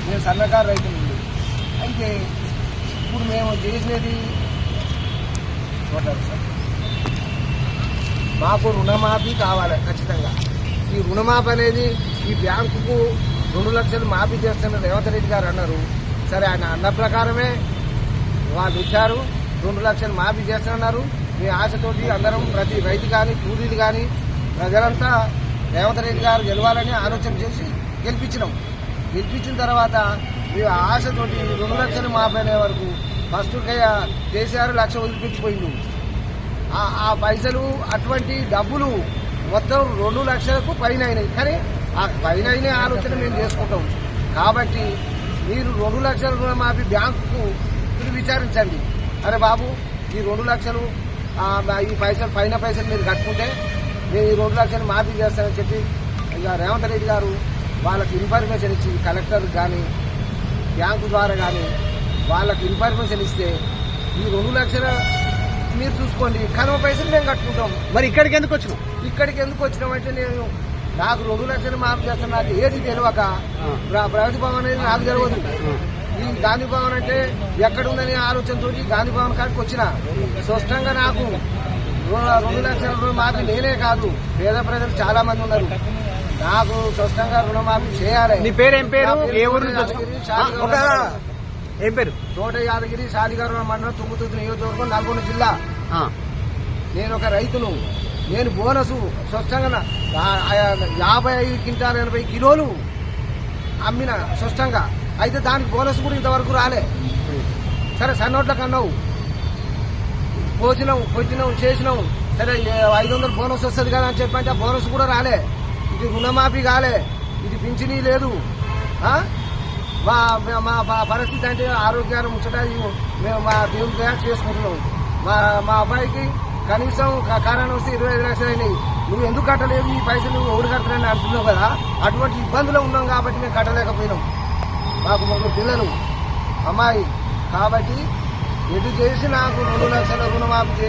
నేను సన్నకారు రైతులు. అయితే ఇప్పుడు మేము చేసినది చూడాలి సార్, మాకు రుణమాఫీ కావాలి ఖచ్చితంగా. ఈ రుణమాఫీ అనేది ఈ బ్యాంకుకు 2 లక్షలు మాఫీ చేస్తున్న రేవంత్ రెడ్డి గారు అన్నారు. సరే, ఆయన అన్న ప్రకారమే వాళ్ళు ఇచ్చారు. 2 లక్షలు మాఫీ చేస్తున్నారు. మీ ఆశతోటి అందరం ప్రతి రైతు కానీ కూలీలు కానీ ప్రజలంతా రేవంత్ రెడ్డి గారు గెలవాలని ఆలోచన చేసి గెలిపించిన తర్వాత మీ ఆశతోటి 2 లక్షలు మాఫీ అనే వరకు ఫస్ట్ కేసీఆర్ 1 లక్ష వదిలిపెట్టిపోయింది. ఆ పైసలు అటువంటి డబ్బులు మొత్తం 2 లక్షలకు పైన అయినాయి. కానీ ఆ పైన అయిన ఆలోచన మేము చేసుకుంటాం. కాబట్టి మీరు 2 లక్షల రుణమాఫీ బ్యాంకుకు విచారించండి. అరే బాబు, ఈ 2 లక్షలు ఈ పైసలు పైన పైసలు మీరు కట్టుకుంటే నేను ఈ 2 లక్షలు మాఫీ చేస్తానని చెప్పి ఇక రేవంత్ రెడ్డి గారు వాళ్ళకి ఇన్ఫర్మేషన్ ఇచ్చి కలెక్టర్ కానీ బ్యాంకు ద్వారా కానీ వాళ్ళకి ఇన్ఫర్మేషన్ ఇస్తే ఈ 2 లక్షలు మీరు చూసుకోండి, కనుమ పైసలు మేము కట్టుకుంటాం. మరి ఇక్కడికి ఎందుకు వచ్చినామంటే నేను నాకు 2 లక్షలు మాఫీ చేస్తాను. నాకు ఏది తెలియక ప్రగతి భవన్ అనేది నాకు తెలియదు. ఈ గాంధీ భవన్ అంటే ఎక్కడుందని ఆలోచనతో గాంధీ భవన్ కాడికి వచ్చిన. స్పష్టంగా నాకు 2 లక్షల రుణమాఫీ నేనే కాదు, పేద ప్రజలు చాలా మంది ఉన్నారు. నాకు స్పష్టంగా రుణమాఫీ చేయాలి. నీ పేరు ఏం పేరు? ఏ ఊరు నుంచి? ఏం పేరు? తోట యాదగిరి, శాలిగారు మండలం, తుంగుతుర్తి నియోజకవర్గం, నల్గొండ జిల్లా. నేను ఒక రైతును. నేను బోనసు స్పష్టంగా 55 క్వింటాలు 80 కిలోలు అమ్మిన స్పష్టంగా. అయితే దానికి బోనస్ కూడా ఇంతవరకు రాలే. సరే, సన్నోట్లకు అన్నావు, కొట్టినావు, చేసినావు. సరే, 500 బోనస్ వస్తుంది కదా అని చెప్పంటే ఆ బోనస్ కూడా రాలే. ఇది రుణమాఫీ కాలే, ఇది పింఛనీ లేదు. మా పరిస్థితి అంటే ఆరోగ్యాన్ని ముచ్చట మేము మా దేవుని తయారు చేసుకుంటున్నాం. మా అబ్బాయికి కనీసం కారణం వస్తే 25 లక్షలు అయినాయి. నువ్వు ఎందుకు కట్టలేదు, ఈ పైసలు నువ్వు ఎవరు కట్టలేని అంటున్నావు కదా. అటువంటి ఇబ్బందులు ఉన్నాం కాబట్టి మేము కట్టలేకపోయినాం. మాకు 3 పిల్లలు, అమ్మాయి. కాబట్టి ఎటు చేసి నాకు 2 లక్షల రుణమాఫీ చేసి